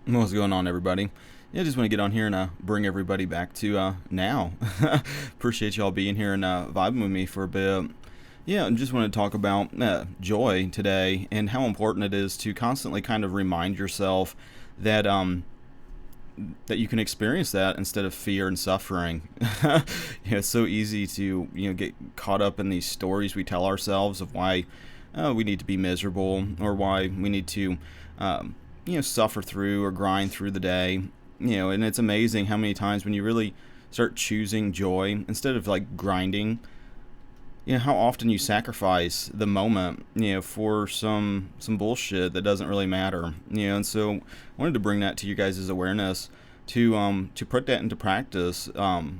What's going on, everybody? Yeah, I just want to get on here and bring everybody back to now. Appreciate y'all being here and vibing with me for a bit. Yeah, I just want to talk about joy today and how important it is to constantly kind of remind yourself that that you can experience that instead of fear and suffering. It's so easy to get caught up in these stories we tell ourselves of why we need to be miserable or why we need to suffer through or grind through the day. And it's amazing how many times when you really start choosing joy instead of like grinding, how often you sacrifice the moment, for some bullshit that doesn't really matter, and so I wanted to bring that to you guys' awareness to put that into practice,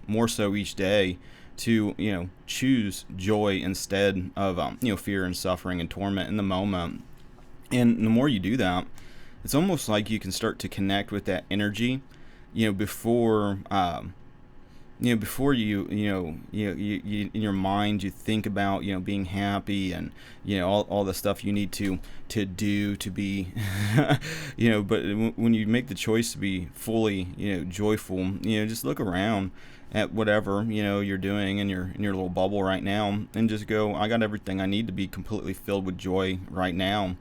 more so each day, to choose joy instead of fear and suffering and torment in the moment. And the more you do that, it's almost like you can start to connect with that energy, before before you in your mind you think about being happy and all the stuff you need to do to be but when you make the choice to be fully joyful, just look around at whatever you're doing in your little bubble right now, and just go, I got everything I need to be completely filled with joy right now,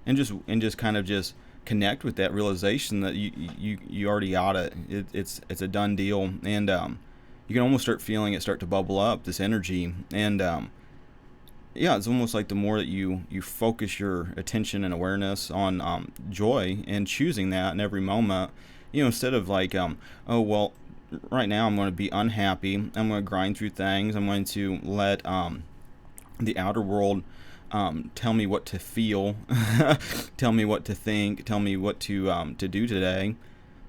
and just kind of just connect with that realization that you already got it. It's a done deal, and you can almost start feeling it start to bubble up, this energy, and yeah, it's almost like the more that you focus your attention and awareness on joy and choosing that in every moment, instead of like oh well, right now I'm going to be unhappy, I'm going to grind through things, I'm going to let the outer world tell me what to feel, tell me what to think, tell me what to do today.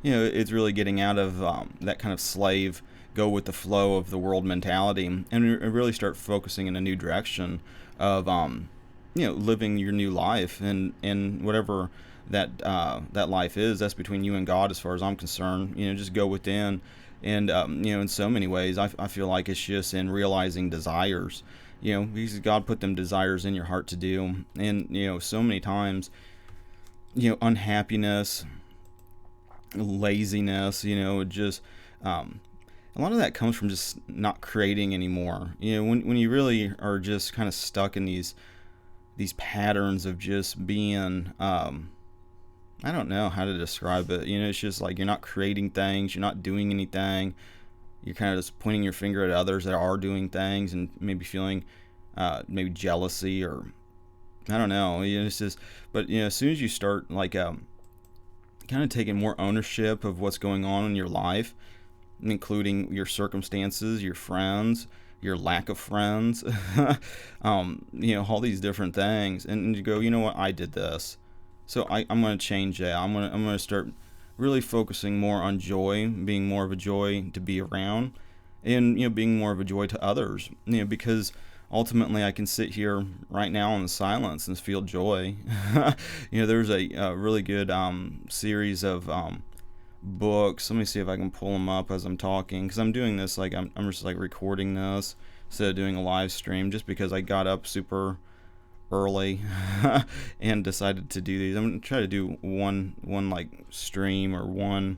It's really getting out of that kind of slave, go with the flow of the world mentality, and really start focusing in a new direction of living your new life, and whatever that life is, that's between you and God, as far as I'm concerned. Just go within, and in so many ways, I feel like it's just in realizing desires. Because God put them desires in your heart to do. And, so many times, unhappiness, laziness, just, a lot of that comes from just not creating anymore. When you really are just kind of stuck in these patterns of just being, I don't know how to describe it. It's just like you're not creating things, you're not doing anything. You're kind of just pointing your finger at others that are doing things and maybe feeling maybe jealousy, or I don't know. It's just, but as soon as you start like kind of taking more ownership of what's going on in your life, including your circumstances, your friends, your lack of friends, all these different things, and you go, you know what, I did this, so I'm going to change that. I'm going to start really focusing more on joy, being more of a joy to be around, and being more of a joy to others. Because ultimately I can sit here right now in the silence and feel joy. There's a really good series of books. Let me see if I can pull them up as I'm talking, because I'm doing this like I'm just like recording this instead of doing a live stream, just because I got up super early and decided to do these. I'm gonna try to do one like stream, or one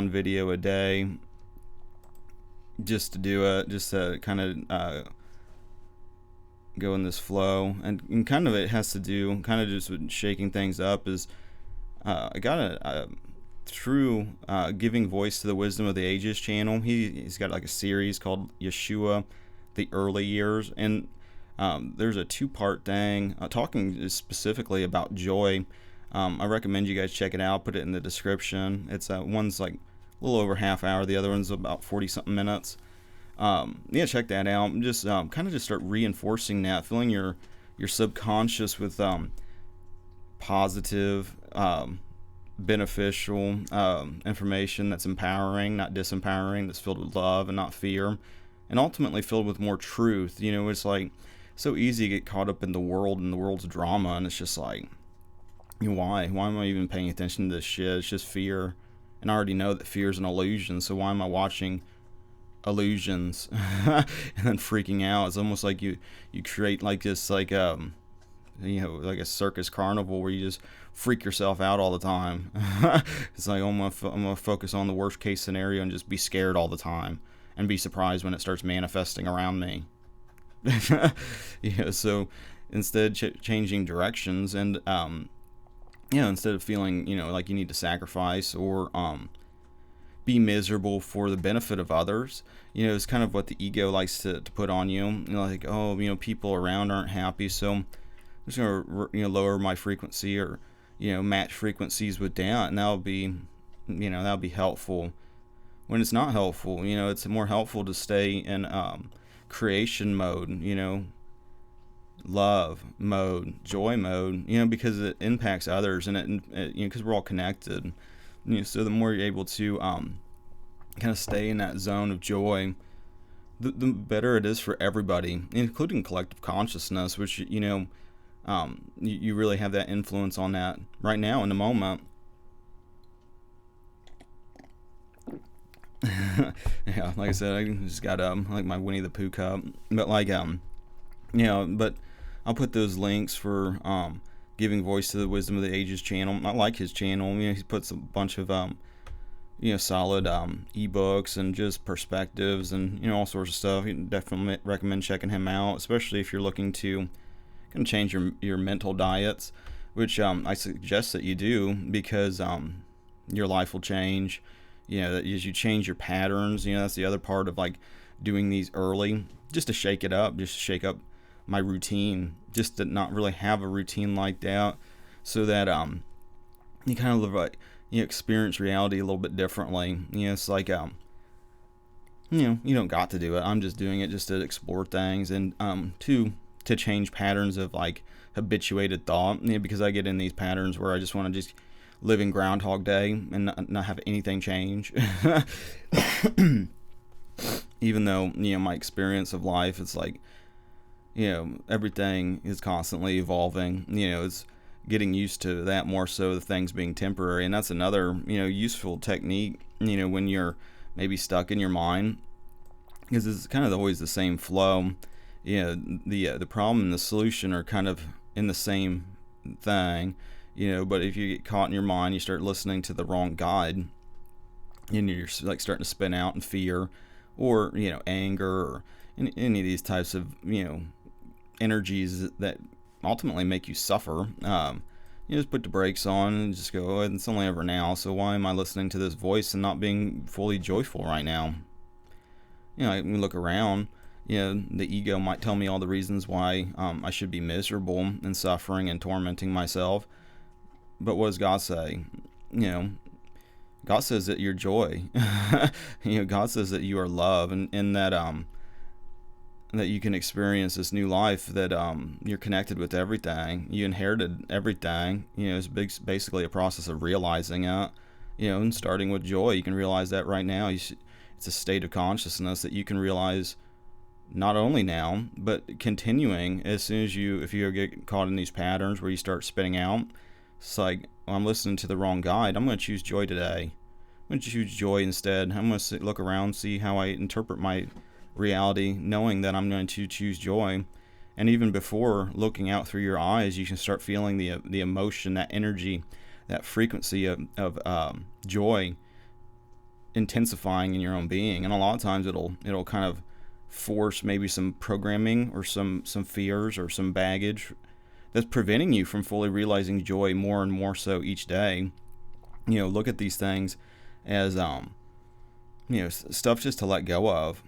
video a day, just to do it, just to kind of go in this flow, and kind of it has to do kind of just with shaking things up. Is I got a through Giving Voice to the Wisdom of the Ages channel. He's got like a series called Jeshua, the Early Years, and there's a two-part thing talking specifically about joy. I recommend you guys check it out. Put it in the description. It's one's like a little over half hour. The other one's about 40-something minutes. Yeah, check that out. Just kind of just start reinforcing that, filling your subconscious with positive, beneficial information that's empowering, not disempowering. That's filled with love and not fear, and ultimately filled with more truth. It's like so easy to get caught up in the world and the world's drama, and it's just like, why am I even paying attention to this shit? It's just fear, and I already know that fear is an illusion, so why am I watching illusions and then freaking out? It's almost like you create like this like like a circus carnival where you just freak yourself out all the time. It's like, I'm gonna focus on the worst case scenario and just be scared all the time and be surprised when it starts manifesting around me. So instead changing directions, and instead of feeling like you need to sacrifice or be miserable for the benefit of others, it's kind of what the ego likes to put on you. Like, oh, people around aren't happy, so I'm just gonna lower my frequency, or match frequencies with that, and that'll be helpful. When it's not helpful, it's more helpful to stay in creation mode, love mode, joy mode, because it impacts others, and it because we're all connected. So the more you're able to kind of stay in that zone of joy, the better it is for everybody, including collective consciousness, which you really have that influence on that right now in the moment. Yeah, like I said, I just got like my Winnie the Pooh cup, but but I'll put those links for giving voice to the Wisdom of the Ages channel. I like his channel. He puts a bunch of solid ebooks and just perspectives and all sorts of stuff. You definitely recommend checking him out, especially if you're looking to kind of change your mental diets, which I suggest that you do, because your life will change. That as you change your patterns, that's the other part of like doing these early, just to shake it up, just to shake up my routine, just to not really have a routine like that, so that you kind of live like experience reality a little bit differently. It's like you don't got to do it. I'm just doing it just to explore things, and to change patterns of like habituated thought, because I get in these patterns where I just want to just live in Groundhog Day and not have anything change. Even though my experience of life, it's like everything is constantly evolving. It's getting used to that more so, the things being temporary. And that's another useful technique when you're maybe stuck in your mind, because it's kind of always the same flow. The problem and the solution are kind of in the same thing. But if you get caught in your mind, you start listening to the wrong guide, and you're like starting to spin out in fear, or anger, or any of these types of energies that ultimately make you suffer. Just put the brakes on and just go, oh, it's only ever now, so why am I listening to this voice and not being fully joyful right now? I can look around. The ego might tell me all the reasons why I should be miserable and suffering and tormenting myself. But what does God say? God says that you're joy. God says that you are love, and that that you can experience this new life, that you're connected with everything. You inherited everything. It's basically a process of realizing it. And starting with joy, you can realize that right now. It's a state of consciousness that you can realize not only now, but continuing as soon as if you get caught in these patterns where you start spinning out. It's like, well, I'm listening to the wrong guide. I'm going to choose joy today. I'm going to choose joy instead. I'm going to look around, see how I interpret my reality, knowing that I'm going to choose joy. And even before looking out through your eyes, you can start feeling the emotion, that energy, that frequency of joy intensifying in your own being. And a lot of times it'll kind of force maybe some programming or some fears or some baggage that's preventing you from fully realizing joy more and more so each day. Look at these things as stuff just to let go of.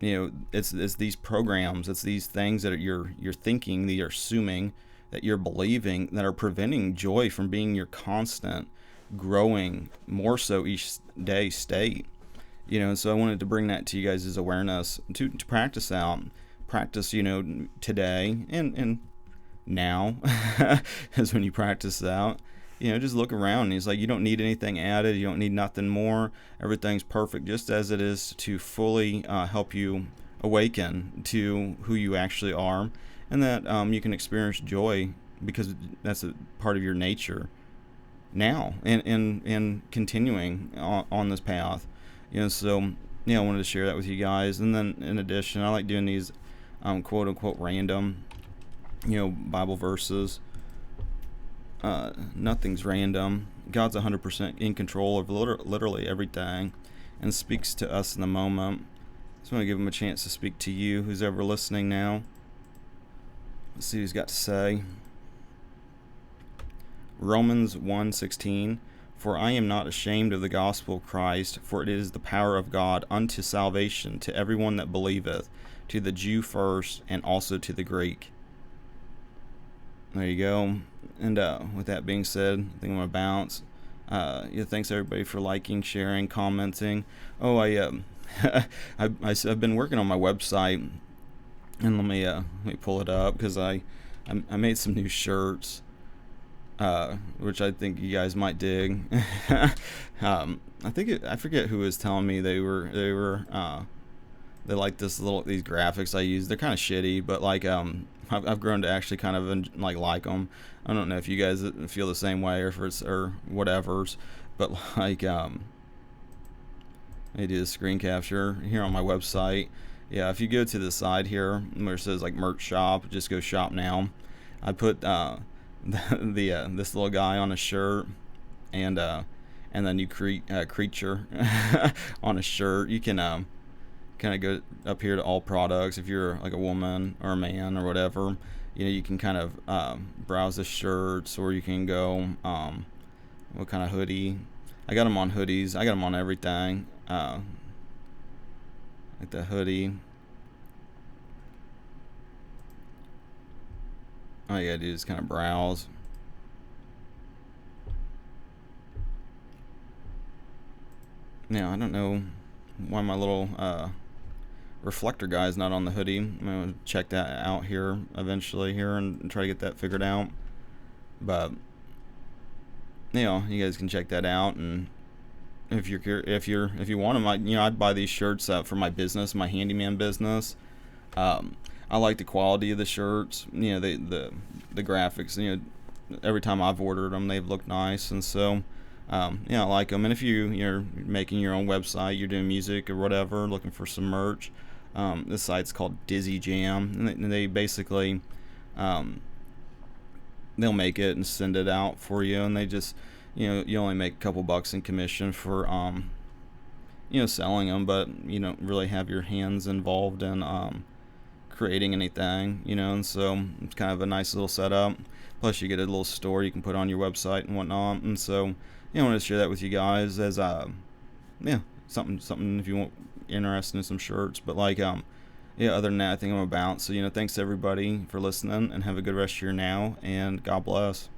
It's these programs, it's these things that you're thinking, that you're assuming, that you're believing, that are preventing joy from being your constant, growing, more so each day state. And so I wanted to bring that to you guys as awareness to practice out. Practice, today and now is when you practice out. Just look around, and he's like, you don't need anything added, you don't need nothing more. Everything's perfect just as it is, to fully help you awaken to who you actually are, and that you can experience joy because that's a part of your nature now, and continuing on this path. So I wanted to share that with you guys. And then in addition, I like doing these quote unquote random Bible verses. Nothing's random. God's 100% in control of literally everything, and speaks to us in the moment. Just want to give him a chance to speak to you, who's ever listening now. Let's see what he's got to say. Romans 1:16. For I am not ashamed of the gospel of Christ, for it is the power of God unto salvation to everyone that believeth, to the Jew first, and also to the Greek. There you go. And with that being said, I think I'm going to bounce. Thanks everybody for liking, sharing, commenting. Oh, I've been working on my website, and let me pull it up, because I made some new shirts, which I think you guys might dig. I forget who was telling me they like these graphics I use. They're kind of shitty, but I've grown to actually kind of like them. I don't know if you guys feel the same way, or whatever's, but I do the screen capture here on my website. Yeah, if you go to the side here where it says merch shop, just go shop now. I put this little guy on a shirt, and the new creature on a shirt. You can kind of go up here to all products. If you're a woman or a man or whatever, you can kind of browse the shirts, or you can go what kind of hoodie. I got them on hoodies. I got them on everything. Like the hoodie. All you gotta do is kind of browse. Now, I don't know why my little reflector guy is not on the hoodie. I'm gonna check that out here eventually and try to get that figured out. But you guys can check that out, and if you want them, I'd buy these shirts for my business, my handyman business. I like the quality of the shirts. The graphics. Every time I've ordered them, they've looked nice, and so I like them. And if you're making your own website, you're doing music or whatever, looking for some merch, this site's called Dizzy Jam, and they basically they'll make it and send it out for you, and they just you only make a couple bucks in commission for selling them, but you don't really have your hands involved in creating anything, and so it's kind of a nice little setup. Plus you get a little store you can put on your website and whatnot, and so I wanted to share that with you guys as something if you want interested in some shirts. But other than that, I think I'm about. So thanks everybody for listening, and have a good rest of your now, and God bless.